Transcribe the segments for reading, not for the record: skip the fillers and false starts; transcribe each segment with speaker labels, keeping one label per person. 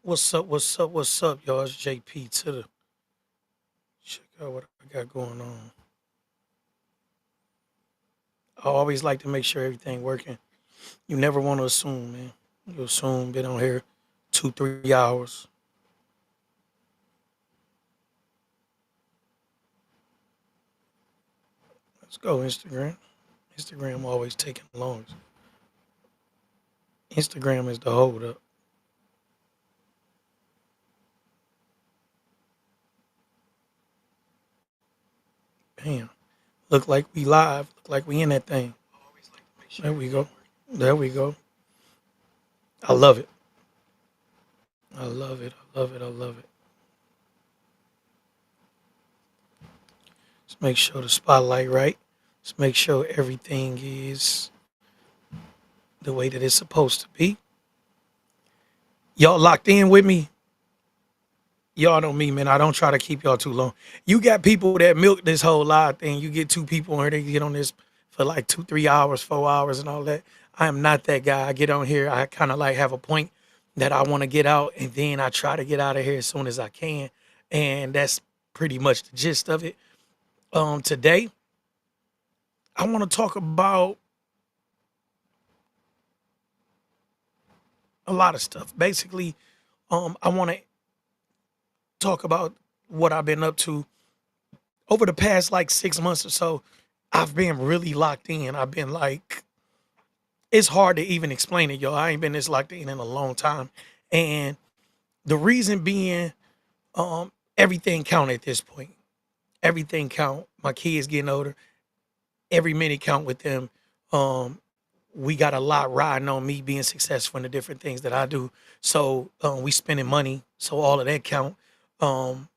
Speaker 1: What's up? What's up? What's up, y'all? It's JP to the check out what I got going on. I always like to make sure everything working. You never want to assume, man. You assume been on here 2, 3 hours. Let's go Instagram. Instagram always taking the longest. Instagram is the hold up. Damn. Look like we live. Look like we in that thing. There we go. There we go. I love it. I love it. I love it. I love it. Let's make sure the spotlight right. Let's make sure everything is the way that it's supposed to be. Y'all locked in with me? Y'all know me, man. I don't try to keep y'all too long. You got people that milk this whole live thing. You get two people on here, they get on this for like 2, 3 hours, 4 hours, and all that. I am not that guy. I get on here, I kind of like have a point that I want to get out, and then I try to get out of here as soon as I can. And that's pretty much the gist of it. Today, I want to talk about a lot of stuff. Basically, I want to talk about what I've been up to over the past like 6 months or so. I've been really locked in. I've been like, it's hard to even explain it, yo. I ain't been this locked in a long time. And the reason being, everything count at this point. Everything count. My kids getting older. Every minute count with them. Um, we got a lot riding on me being successful in the different things that I do. So we spending money. So all of that count. Um,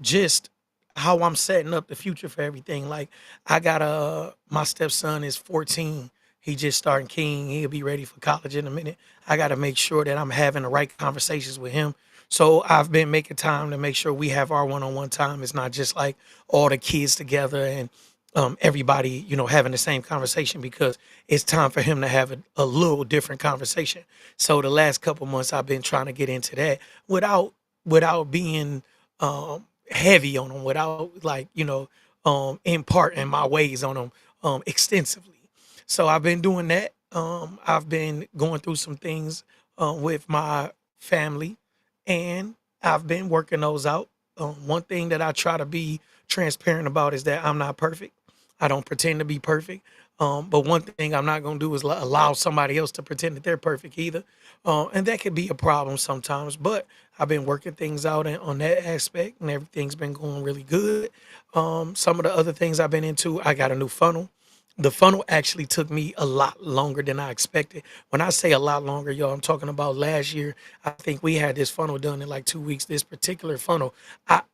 Speaker 1: just how I'm setting up the future for everything. Like I got my stepson is 14. He just starting King. He'll be ready for college in a minute. I got to make sure that I'm having the right conversations with him. So I've been making time to make sure we have our one-on-one time. It's not just like all the kids together and everybody, having the same conversation because it's time for him to have a little different conversation. So the last couple months I've been trying to get into that without being heavy on them without like imparting my ways on them extensively. So I've been doing that. I've been going through some things with my family, and I've been working those out. One thing that I try to be transparent about is that I'm not perfect. I don't pretend to be perfect. But one thing I'm not going to do is allow somebody else to pretend that they're perfect either. And that could be a problem sometimes. But I've been working things out on that aspect, and everything's been going really good. Some of the other things I've been into, I got a new funnel. The funnel actually took me a lot longer than I expected. When I say a lot longer, y'all, I'm talking about last year. I think we had this funnel done in like 2 weeks. This particular funnel,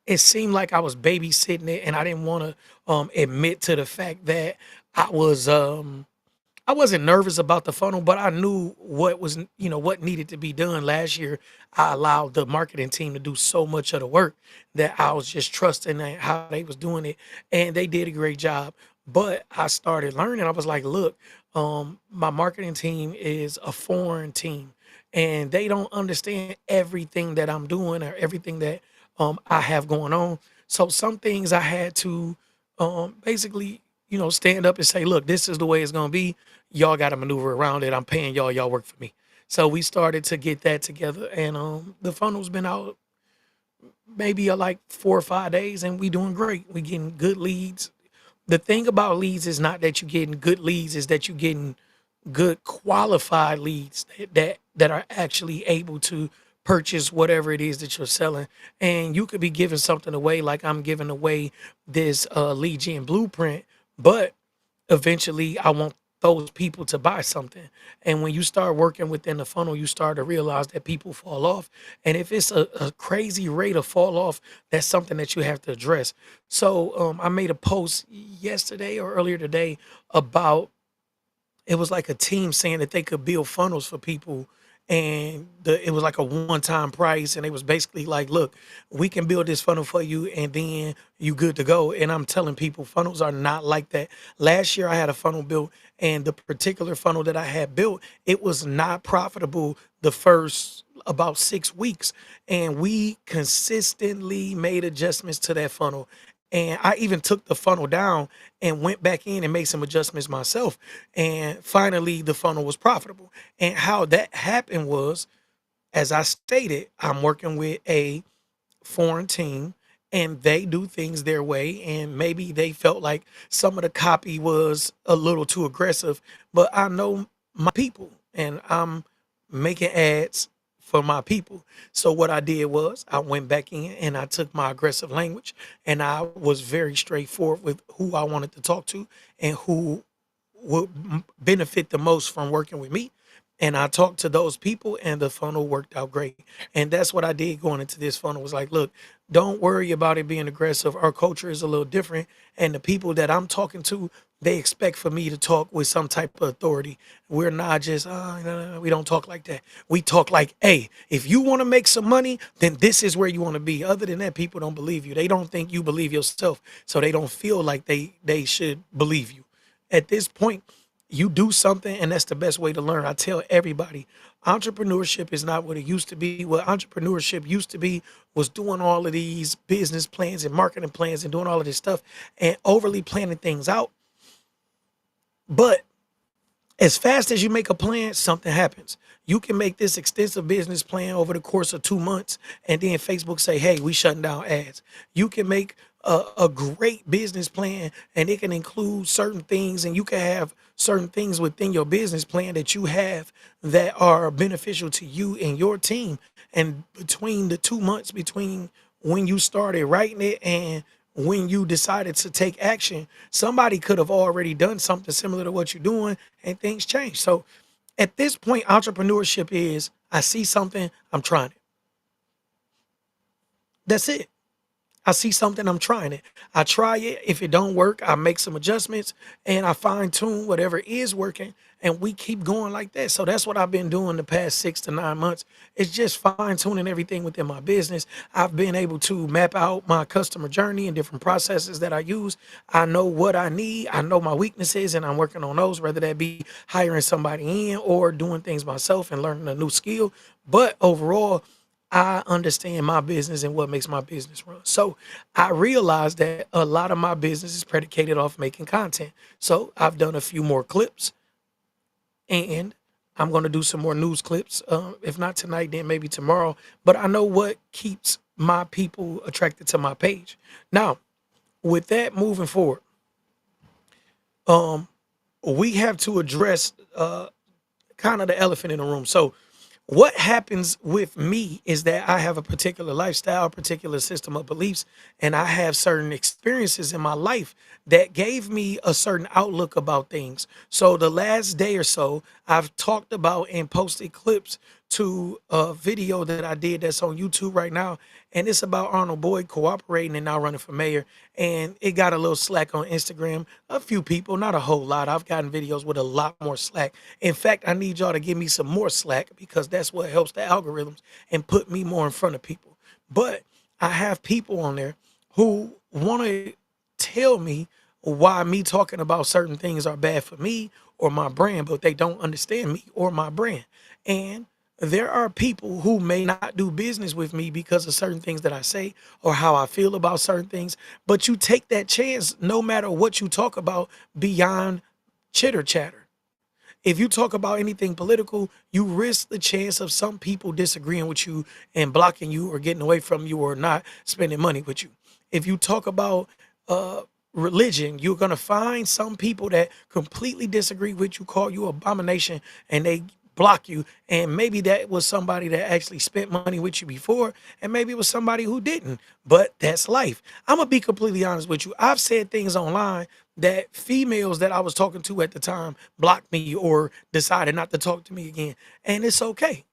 Speaker 1: it seemed like I was babysitting it, and I didn't want to admit to the fact that I was I wasn't nervous about the funnel, but I knew what needed to be done. Last year, I allowed the marketing team to do so much of the work that I was just trusting that how they was doing it, and they did a great job. But I started learning. I was like, look, my marketing team is a foreign team, and they don't understand everything that I'm doing or everything that I have going on. So some things I had to basically, stand up and say, look, this is the way it's gonna be. Y'all got to maneuver around it. I'm paying y'all. Y'all work for me. So we started to get that together, and the funnel's been out maybe like 4 or 5 days, and we doing great. We getting good leads. The thing about leads is not that you're getting good leads, is that you're getting good qualified leads that are actually able to purchase whatever it is that you're selling. And you could be giving something away, like I'm giving away this lead gen blueprint, but eventually I want those people to buy something. And when you start working within the funnel, you start to realize that people fall off. And if it's a crazy rate of fall off, that's something that you have to address. So I made a post yesterday or earlier today about, it was like a team saying that they could build funnels for people, and it was like a one-time price, and it was basically like, look, we can build this funnel for you and then you good to go. And I'm telling people funnels are not like that. Last year I had a funnel built, and the particular funnel that I had built, it was not profitable the first about 6 weeks, and we consistently made adjustments to that funnel. And I even took the funnel down and went back in and made some adjustments myself, and finally the funnel was profitable. And how that happened was, as I stated, I'm working with a foreign team, and they do things their way, and maybe they felt like some of the copy was a little too aggressive, but I know my people, and I'm making ads for my people. So what I did was I went back in and I took my aggressive language, and I was very straightforward with who I wanted to talk to and who would benefit the most from working with me. And I talked to those people, and the funnel worked out great. And that's what I did going into this funnel, was like, look, don't worry about it being aggressive. Our culture is a little different. And the people that I'm talking to, they expect for me to talk with some type of authority. We're not just, oh, no, we don't talk like that. We talk like, hey, if you want to make some money, then this is where you want to be. Other than that, people don't believe you. They don't think you believe yourself. So they don't feel like they should believe you. At this point, you do something, and that's the best way to learn. I tell everybody, entrepreneurship is not what it used to be. What entrepreneurship used to be was doing all of these business plans and marketing plans and doing all of this stuff and overly planning things out. But as fast as you make a plan, something happens. You can make this extensive business plan over the course of 2 months, and then Facebook say, hey, we shutting down ads. You can make a great business plan, and it can include certain things, and you can have certain things within your business plan that you have that are beneficial to you and your team. And between the 2 months between when you started writing it and when you decided to take action, somebody could have already done something similar to what you're doing, and things change. So at this point, entrepreneurship is, I see something, I'm trying it. That's it. I see something, I'm trying it. I try it. If it don't work, I make some adjustments and I fine tune whatever is working, and we keep going like that. So that's what I've been doing the past 6 to 9 months. It's just fine tuning everything within my business. I've been able to map out my customer journey and different processes that I use. I know what I need. I know my weaknesses, and I'm working on those, whether that be hiring somebody in or doing things myself and learning a new skill. But overall, I understand my business and what makes my business run. So I realized that a lot of my business is predicated off making content. So I've done a few more clips, and I'm going to do some more news clips. If not tonight, then maybe tomorrow. But I know what keeps my people attracted to my page. Now, with that moving forward, um, we have to address kind of the elephant in the room. So what happens with me is that I have a particular lifestyle, particular system of beliefs, and I have certain experiences in my life that gave me a certain outlook about things. So the last day or so, I've talked about and posted clips to a video that I did that's on YouTube right now, and it's about Arnold Boyd cooperating and now running for mayor. And it got a little slack on Instagram. A few people, not a whole lot. I've gotten videos with a lot more slack. In fact, I need y'all to give me some more slack, because that's what helps the algorithms and put me more in front of people. But I have people on there who want to tell me why me talking about certain things are bad for me or my brand, but they don't understand me or my brand. And there are people who may not do business with me because of certain things that I say or how I feel about certain things. But you take that chance no matter what you talk about beyond chitter chatter. If you talk about anything political, you risk the chance of some people disagreeing with you and blocking you or getting away from you or not spending money with you. If you talk about uh, religion, you're going to find some people that completely disagree with you, call you abomination, and they block you. And maybe that was somebody that actually spent money with you before, and maybe it was somebody who didn't. But that's life. I'm going to be completely honest with you. I've said things online that females that I was talking to at the time blocked me or decided not to talk to me again. And it's okay,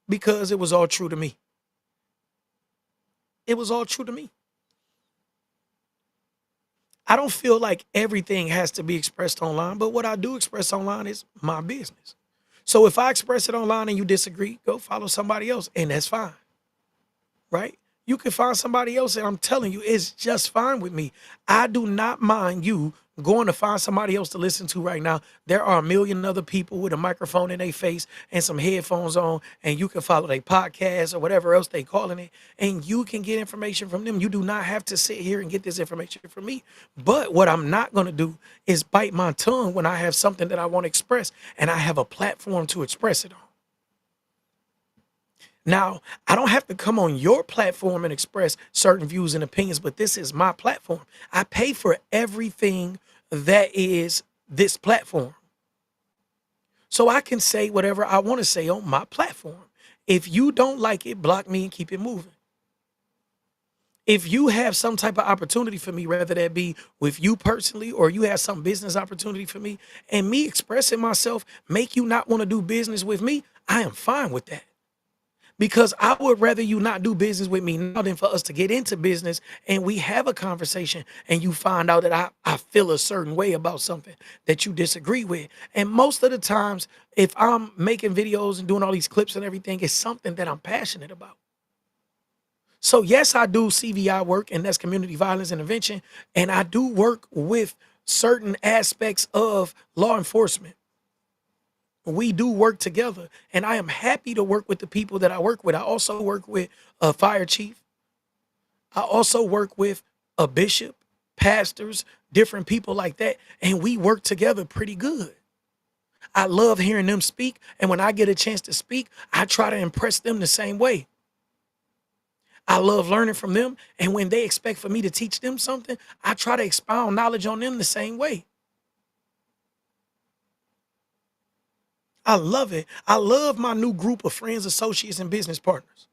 Speaker 1: because it was all true to me. It was all true to me. I don't feel like everything has to be expressed online, but what I do express online is my business. So if I express it online and you disagree, go follow somebody else, and that's fine, right? You can find somebody else, and I'm telling you, it's just fine with me. I do not mind you going to find somebody else to listen to right now. There are a million other people with a microphone in their face and some headphones on, and you can follow their podcast or whatever else they calling it, and you can get information from them. You do not have to sit here and get this information from me. But what I'm not going to do is bite my tongue when I have something that I want to express, and I have a platform to express it on. Now, I don't have to come on your platform and express certain views and opinions, but this is my platform. I pay for everything that is this platform. So I can say whatever I want to say on my platform. If you don't like it, block me and keep it moving. If you have some type of opportunity for me, whether that be with you personally or you have some business opportunity for me, and me expressing myself make you not want to do business with me, I am fine with that. Because I would rather you not do business with me now than for us to get into business and we have a conversation and you find out that I feel a certain way about something that you disagree with. And most of the times, if I'm making videos and doing all these clips and everything, it's something that I'm passionate about. So yes, I do CVI work, and that's community violence intervention. And I do work with certain aspects of law enforcement. We do work together, and I am happy to work with the people that I work with. I also work with a fire chief. I also work with a bishop, pastors, different people like that, and we work together pretty good. I love hearing them speak, and when I get a chance to speak, I try to impress them the same way. I love learning from them, and when they expect for me to teach them something, I try to expound knowledge on them the same way. I love it. I love my new group of friends, associates, and business partners.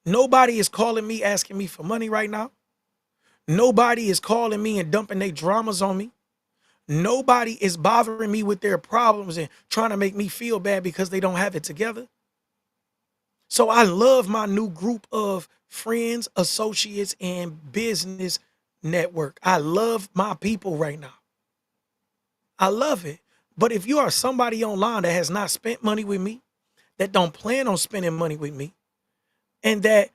Speaker 1: Nobody is calling me asking me for money right now. Nobody is calling me and dumping their dramas on me. Nobody is bothering me with their problems and trying to make me feel bad because they don't have it together. So I love my new group of friends, associates, and business network. I love my people right now. I love it. But if you are somebody online that has not spent money with me, that don't plan on spending money with me, and that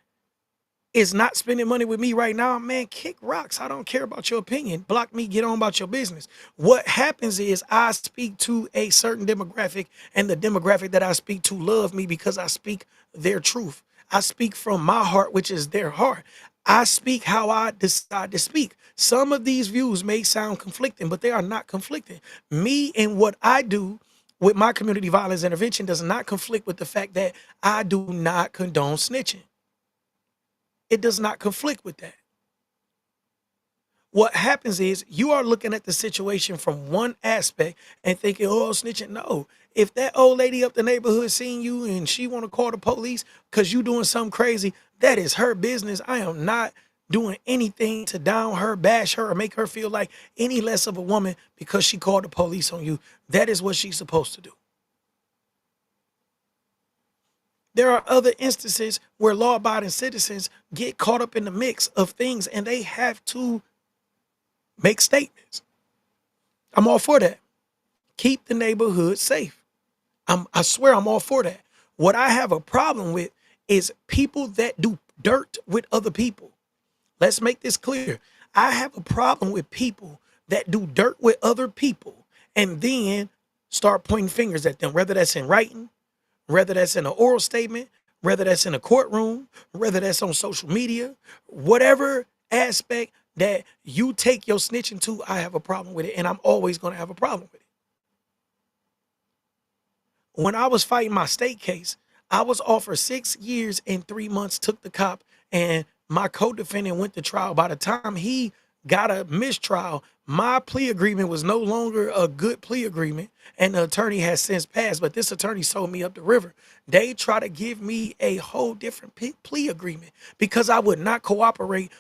Speaker 1: is not spending money with me right now, man, kick rocks. I don't care about your opinion. Block me, get on about your business. What happens is I speak to a certain demographic, and the demographic that I speak to love me because I speak their truth. I speak from my heart, which is their heart. I speak how I decide to speak. Some of these views may sound conflicting, but they are not conflicting. Me and what I do with my community violence intervention does not conflict with the fact that I do not condone snitching. It does not conflict with that. What happens is you are looking at the situation from one aspect and thinking, oh, snitching. No, if that old lady up the neighborhood seeing you and she want to call the police because you doing something crazy, that is her business. I am not doing anything to down her, bash her, or make her feel like any less of a woman because she called the police on you. That is what she's supposed to do. There are other instances where law-abiding citizens get caught up in the mix of things and they have to make statements. I'm all for that. Keep the neighborhood safe. I swear I'm all for that. What I have a problem with is people that do dirt with other people. Let's make this clear. I have a problem with people that do dirt with other people and then start pointing fingers at them, whether that's in writing, whether that's in an oral statement, whether that's in a courtroom, whether that's on social media, whatever aspect that you take your snitching to, I have a problem with it, and I'm always going to have a problem with it. When I was fighting my state case, I was offered 6 years and 3 months, took the cop, and my co-defendant went to trial. By the time he got a mistrial, my plea agreement was no longer a good plea agreement, and the attorney has since passed, but this attorney sold me up the river. They try to give me a whole different plea agreement because I would not cooperate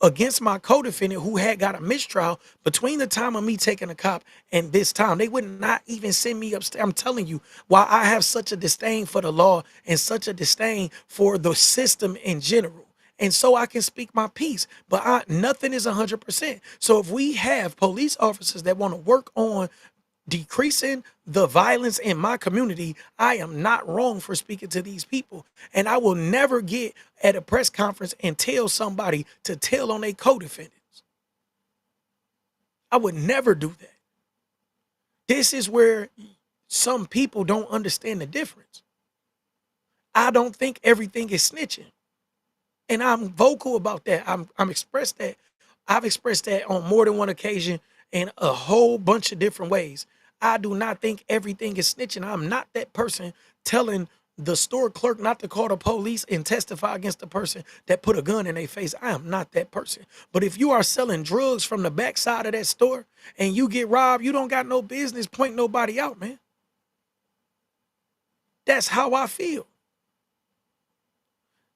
Speaker 1: against my co-defendant who had got a mistrial. Between the time of me taking a cop and this time, they would not even send me upstairs. I'm telling you, why I have such a disdain for the law and such a disdain for the system in general. And so I can speak my piece, but nothing is 100%. So if we have police officers that want to work on decreasing the violence in my community, I am not wrong for speaking to these people. And I will never get at a press conference and tell somebody to tell on their co-defendants. I would never do that. This is where some people don't understand the difference. I don't think everything is snitching. And I'm vocal about that. I'm expressed that. I've expressed that on more than one occasion in a whole bunch of different ways. I do not think everything is snitching. I'm not that person telling the store clerk not to call the police and testify against the person that put a gun in their face. I am not that person. But if you are selling drugs from the backside of that store and you get robbed, you don't got no business pointing nobody out, man. That's how I feel.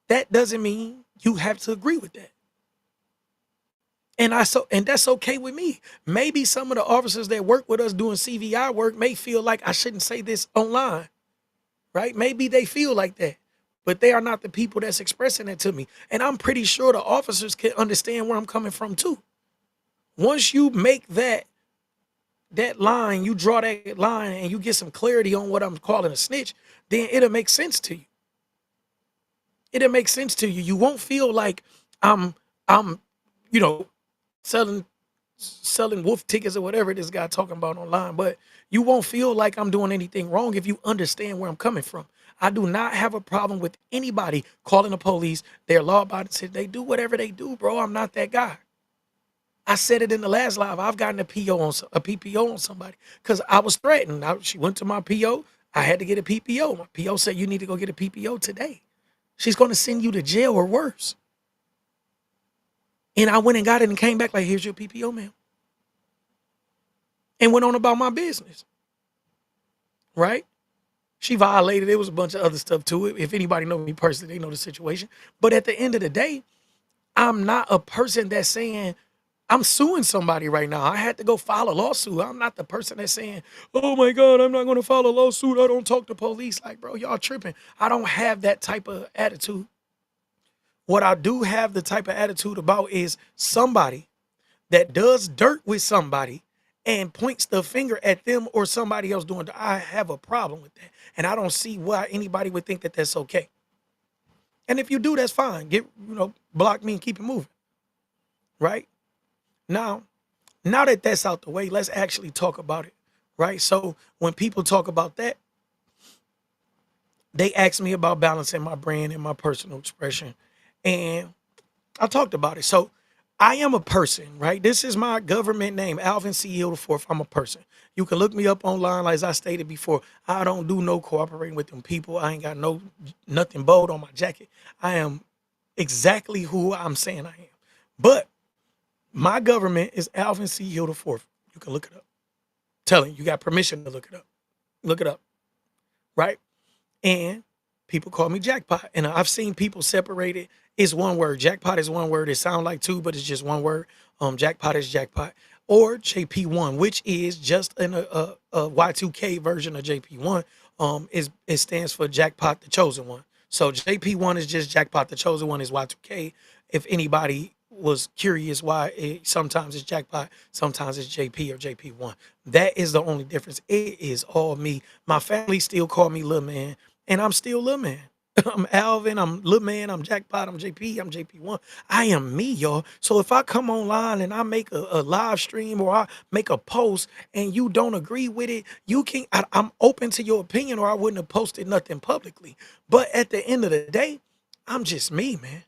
Speaker 1: That doesn't mean you have to agree with that. And that's okay with me. Maybe some of the officers that work with us doing CVI work may feel like I shouldn't say this online, right? Maybe they feel like that, but they are not the people that's expressing it to me. And I'm pretty sure the officers can understand where I'm coming from too. Once you make that line, you draw that line and you get some clarity on what I'm calling a snitch, then it'll make sense to you. It'll make sense to you. You won't feel like I'm, you know, selling wolf tickets or whatever this guy talking about online, but you won't feel like I'm doing anything wrong if you understand where I'm coming from. I do not have a problem with anybody calling the police. They're law-abiding citizens. They do whatever they do, bro. I'm not that guy. I said it in the last live. I've gotten a PPO on somebody because I was threatened. She went to my PO. I had to get a PPO. My PO said, you need to go get a PPO today. She's going to send you to jail or worse. And I went and got it and came back like, here's your PPO, ma'am. And went on about my business. Right? She violated. There was a bunch of other stuff to it. If anybody knows me personally, they know the situation. But at the end of the day, I'm not a person that's saying, I'm suing somebody right now. I had to go file a lawsuit. I'm not the person that's saying, oh my God, I'm not going to file a lawsuit. I don't talk to police. Like, bro, y'all tripping. I don't have that type of attitude. What I do have the type of attitude about is somebody that does dirt with somebody and points the finger at them or somebody else doing it. I have a problem with that. And I don't see why anybody would think that that's okay. And if you do, that's fine. Block me and keep it moving. Right? Now that that's out the way, let's actually talk about it. Right? So when people talk about that, they ask me about balancing my brand and my personal expression. And I talked about it. So I am a person, right? This is my government name, Alvin C. Hill IV. I'm a person. You can look me up online. As I stated before, I don't do no cooperating with them people. I ain't got nothing bold on my jacket. I am exactly who I'm saying I am. But my government is Alvin C. Hill IV. You can look it up. Telling you got permission to look it up. Look it up. Right? And people call me Jackpot. And I've seen people separate it. It's one word. Jackpot is one word. It sounds like two, but it's just one word. Jackpot is jackpot. Or JP1, which is just a Y2K version of JP1. It stands for Jackpot, the chosen one. So JP1 is just Jackpot, the chosen one is Y2K. If anybody was curious why sometimes it's Jackpot, sometimes it's JP or JP1. That is the only difference. It is all me. My family still call me Lil Man, and I'm still Lil Man. I'm Alvin, I'm Lil Man, I'm Jackpot, I'm JP, I'm JP1. I am me, y'all. So if I come online and I make a live stream or I make a post and you don't agree with it, I'm open to your opinion, or I wouldn't have posted nothing publicly. But at the end of the day, I'm just me, man.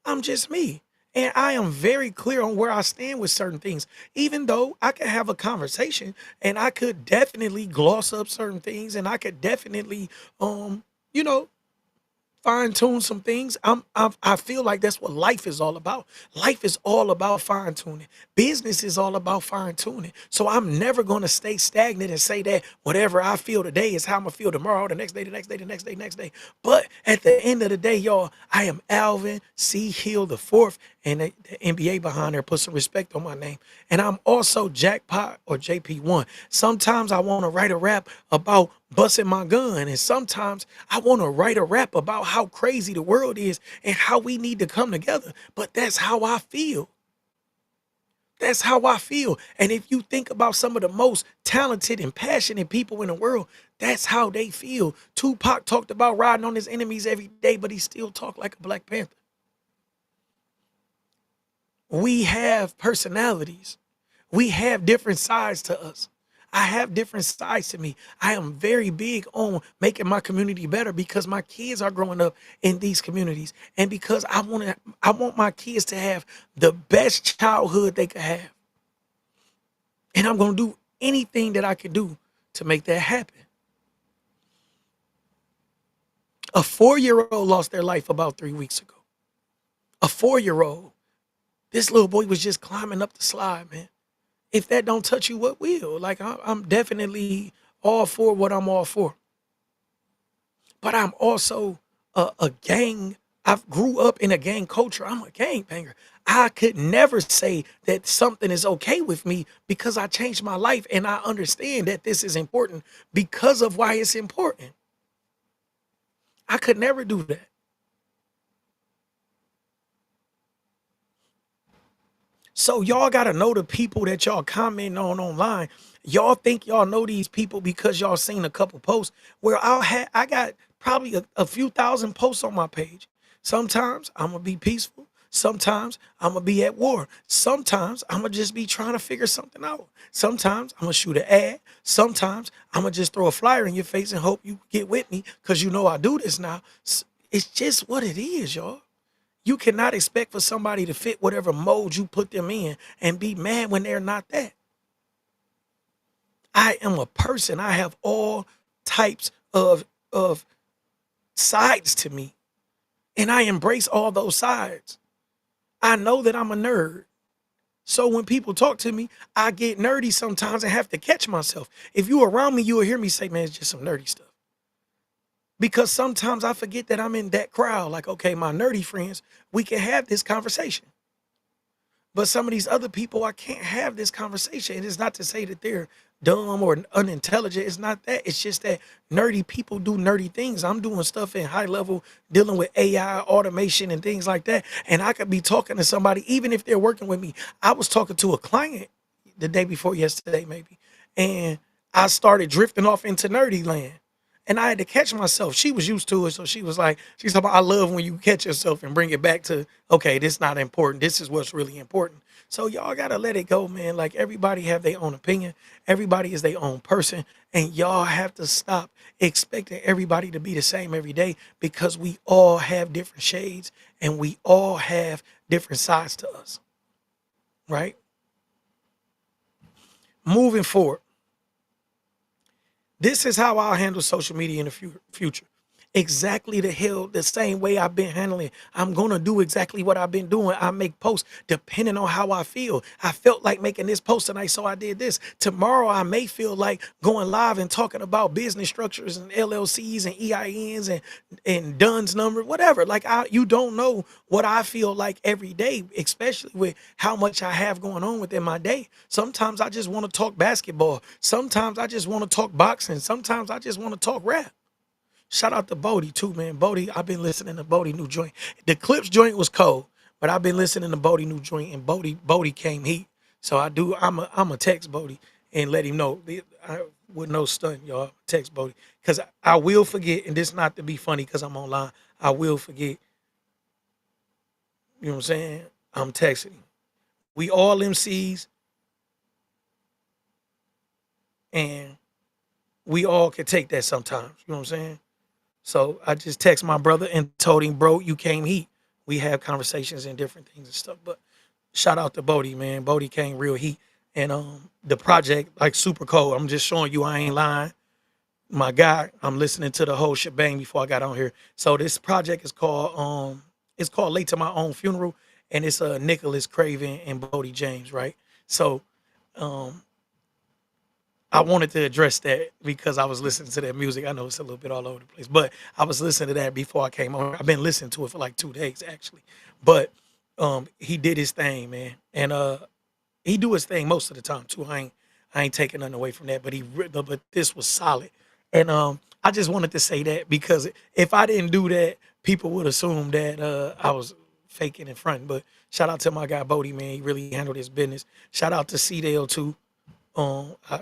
Speaker 1: I'm just me. And I am very clear on where I stand with certain things, even though I could have a conversation and I could definitely gloss up certain things and I could definitely, fine tune some things. I feel like that's what life is all about. Life is all about fine tuning. Business is all about fine tuning. So I'm never going to stay stagnant and say that whatever I feel today is how I'm going to feel tomorrow, the next day, the next day, the next day, next day. But at the end of the day, y'all, I am Alvin C. Hill IV, and the NBA behind there put some respect on my name. And I'm also Jackpot or JP1. Sometimes I want to write a rap about busting my gun, and sometimes I want to write a rap about how crazy the world is and how we need to come together. But that's how I feel. That's how I feel. And if you think about some of the most talented and passionate people in the world, that's how they feel. Tupac talked about riding on his enemies every day, but he still talked like a Black Panther. We have personalities. We have different sides to us. I have different sides to me. I am very big on making my community better because my kids are growing up in these communities and because I want my kids to have the best childhood they could have. And I'm going to do anything that I can do to make that happen. A 4-year-old lost their life about 3 weeks ago. A 4-year-old. This little boy was just climbing up the slide, man. If that don't touch you, what will? Like, I'm definitely all for what I'm all for. But I'm also a gang. I grew up in a gang culture. I'm a gang banger. I could never say that something is okay with me because I changed my life and I understand that this is important because of why it's important. I could never do that. So y'all gotta know the people that y'all comment on online. Y'all think y'all know these people because y'all seen a couple posts. Where I got probably a few thousand posts on my page. Sometimes I'm gonna be peaceful. Sometimes I'm gonna be at war. Sometimes I'm gonna just be trying to figure something out. Sometimes I'm gonna shoot an ad. Sometimes I'm gonna just throw a flyer in your face and hope you get with me because you know I do this now. It's just what it is, y'all. You cannot expect for somebody to fit whatever mold you put them in and be mad when they're not that. I am a person. I have all types of sides to me, and I embrace all those sides. I know that I'm a nerd. So when people talk to me, I get nerdy sometimes and have to catch myself. If you around me, you will hear me say, man, it's just some nerdy stuff. Because sometimes I forget that I'm in that crowd. Like, okay, my nerdy friends, we can have this conversation. But some of these other people, I can't have this conversation. And it's not to say that they're dumb or unintelligent. It's not that. It's just that nerdy people do nerdy things. I'm doing stuff in high level, dealing with AI, automation, and things like that. And I could be talking to somebody, even if they're working with me. I was talking to a client the day before yesterday, maybe. And I started drifting off into nerdy land. And I had to catch myself. She was used to it. So she was like, she's talking about, I love when you catch yourself and bring it back to, okay, this is not important. This is what's really important. So y'all got to let it go, man. Like everybody have their own opinion. Everybody is their own person. And y'all have to stop expecting everybody to be the same every day because we all have different shades and we all have different sides to us, right? Moving forward. This is how I'll handle social media in the future. Exactly the same way I've been handling it. I'm going to do exactly what I've been doing. I make posts depending on how I feel. I felt like making this post tonight, so I did this. Tomorrow, I may feel like going live and talking about business structures and LLCs and EINs and Dunn's number, whatever. Like, you don't know what I feel like every day, especially with how much I have going on within my day. Sometimes I just want to talk basketball. Sometimes I just want to talk boxing. Sometimes I just want to talk rap. Shout out to Bodie too, man. Bodie, I've been listening to Bodie new joint. The Clips joint was cold, but I've been listening to Bodie new joint, and Bodie came heat. So I'm a text Bodie and let him know. With no stunt, y'all. Text Bodie. Because I will forget, and this not to be funny because I'm online. I will forget. You know what I'm saying? I'm texting him. We all MCs, and we all can take that sometimes. You know what I'm saying? So I just text my brother and told him, bro, you came heat. We have conversations and different things and stuff. But shout out to Bodie, man. Bodie came real heat. And the project, like super cold. I'm just showing you I ain't lying. My guy, I'm listening to the whole shebang before I got on here. So this project is called Late to My Own Funeral. And it's Nicholas Craven and Bodie James, right? So I wanted to address that because I was listening to that music. I know it's a little bit all over the place, but I was listening to that before I came on. I've been listening to it for like 2 days actually. But he did his thing, man. And he do his thing most of the time too. I ain't taking nothing away from that, but this was solid. And I just wanted to say that because if I didn't do that, people would assume that I was faking and fronting. But shout out to my guy Bodie, man. He really handled his business. Shout out to C-Dale too.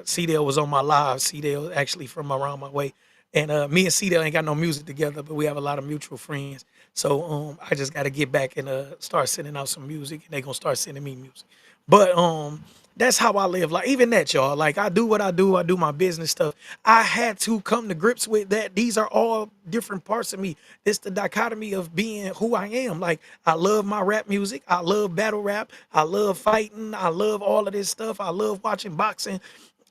Speaker 1: C-Dale was on my live. C-Dale actually from around my way. And me and C-Dale ain't got no music together, but we have a lot of mutual friends. So I just got to get back and start sending out some music, and they gonna start sending me music. But that's how I live. Like even that, y'all. Like I do what I do. I do my business stuff. I had to come to grips with that. These are all different parts of me. It's the dichotomy of being who I am. Like I love my rap music. I love battle rap. I love fighting. I love all of this stuff. I love watching boxing.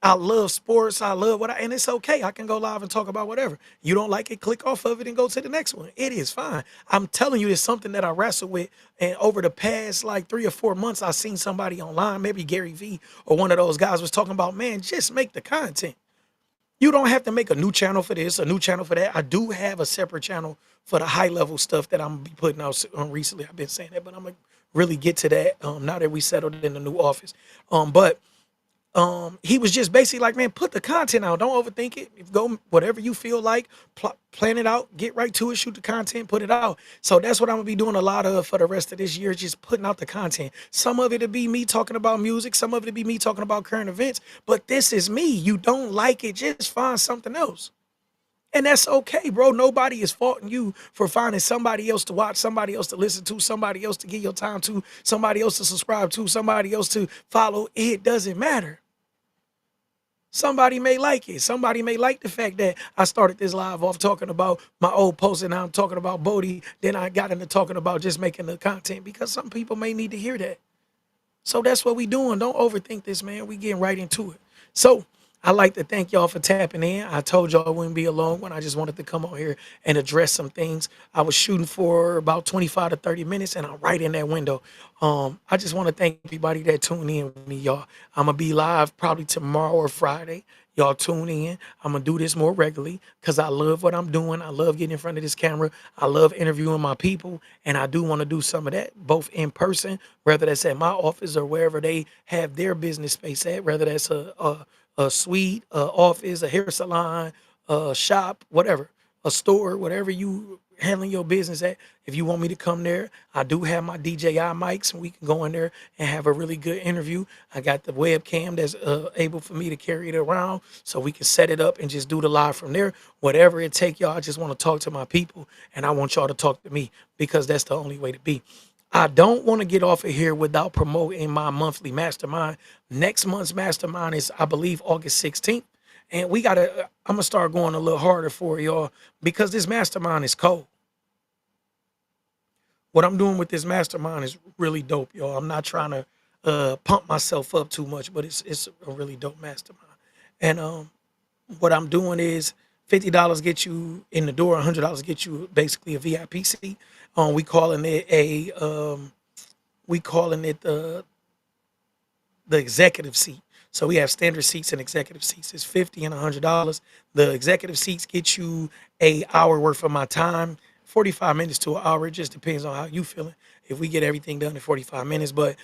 Speaker 1: I love sports. I love and it's okay. I can go live and talk about whatever. You don't like it, click off of it and go to the next one. It is fine. I'm telling you, it's something that I wrestle with. And over the past like 3 or 4 months, I seen somebody online, maybe Gary Vee or one of those guys was talking about, man, just make the content. You don't have to make a new channel for this, a new channel for that. I do have a separate channel for the high level stuff that I'm gonna be putting out recently. I've been saying that, but I'm gonna really get to that now that we settled in the new office. But he was just basically like, man, put the content out. Don't overthink it. Go whatever you feel like, plan it out, get right to it, shoot the content, put it out. So that's what I'm gonna be doing a lot of for the rest of this year, just putting out the content. Some of it'll be me talking about music, some of it'll be me talking about current events, but this is me. You don't like it, just find something else. And that's okay, bro. Nobody is faulting you for finding somebody else to watch, somebody else to listen to, somebody else to give your time to, somebody else to subscribe to, somebody else to follow. It doesn't matter. Somebody may like it. Somebody may like the fact that I started this live off talking about my old post and now I'm talking about Bodie. Then I got into talking about just making the content because some people may need to hear that. So that's what we doing. Don't overthink this, man. We getting right into it. So I like to thank y'all for tapping in. I told y'all I wouldn't be alone when I just wanted to come on here and address some things. I was shooting for about 25 to 30 minutes and I'm right in that window. I just want to thank everybody that tuned in with me, y'all. I'm going to be live probably tomorrow or Friday. Y'all tune in. I'm going to do this more regularly because I love what I'm doing. I love getting in front of this camera. I love interviewing my people. And I do want to do some of that, both in person, whether that's at my office or wherever they have their business space at, whether that's a suite, a office, a hair salon, a shop, whatever, a store, whatever you handling your business at. If you want me to come there, I do have my DJI mics and we can go in there and have a really good interview. I got the webcam that's able for me to carry it around so we can set it up and just do the live from there. Whatever it take, y'all, I just want to talk to my people and I want y'all to talk to me because that's the only way to be. I don't want to get off of here without promoting my monthly mastermind. Next month's mastermind is, I believe, August 16th. And I'm going to start going a little harder for y'all because this mastermind is cold. What I'm doing with this mastermind is really dope, y'all. I'm not trying to pump myself up too much, but it's a really dope mastermind. And what I'm doing is $50 get you in the door, $100 get you basically a VIP seat. We calling it the executive seat. So we have standard seats and executive seats. It's $50 and $100. The executive seats get you an hour worth of my time, 45 minutes to an hour. It just depends on how you feeling. If we get everything done in 45 minutes, but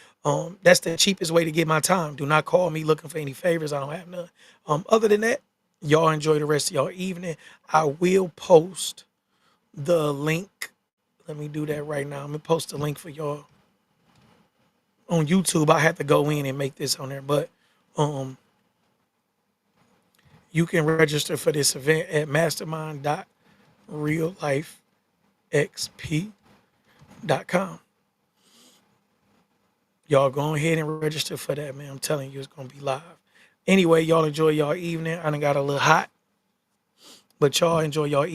Speaker 1: that's the cheapest way to get my time. Do not call me looking for any favors. I don't have none. Other than that, y'all enjoy the rest of y'all evening. I will post the link. Let me do that right now. I'm gonna post the link for y'all on YouTube. I have to go in and make this on there, but you can register for this event at mastermind.reallifexp.com. Y'all go ahead and register for that, man. I'm telling you, it's gonna be live. Anyway, y'all enjoy y'all evening. I done got a little hot, but y'all enjoy y'all evening.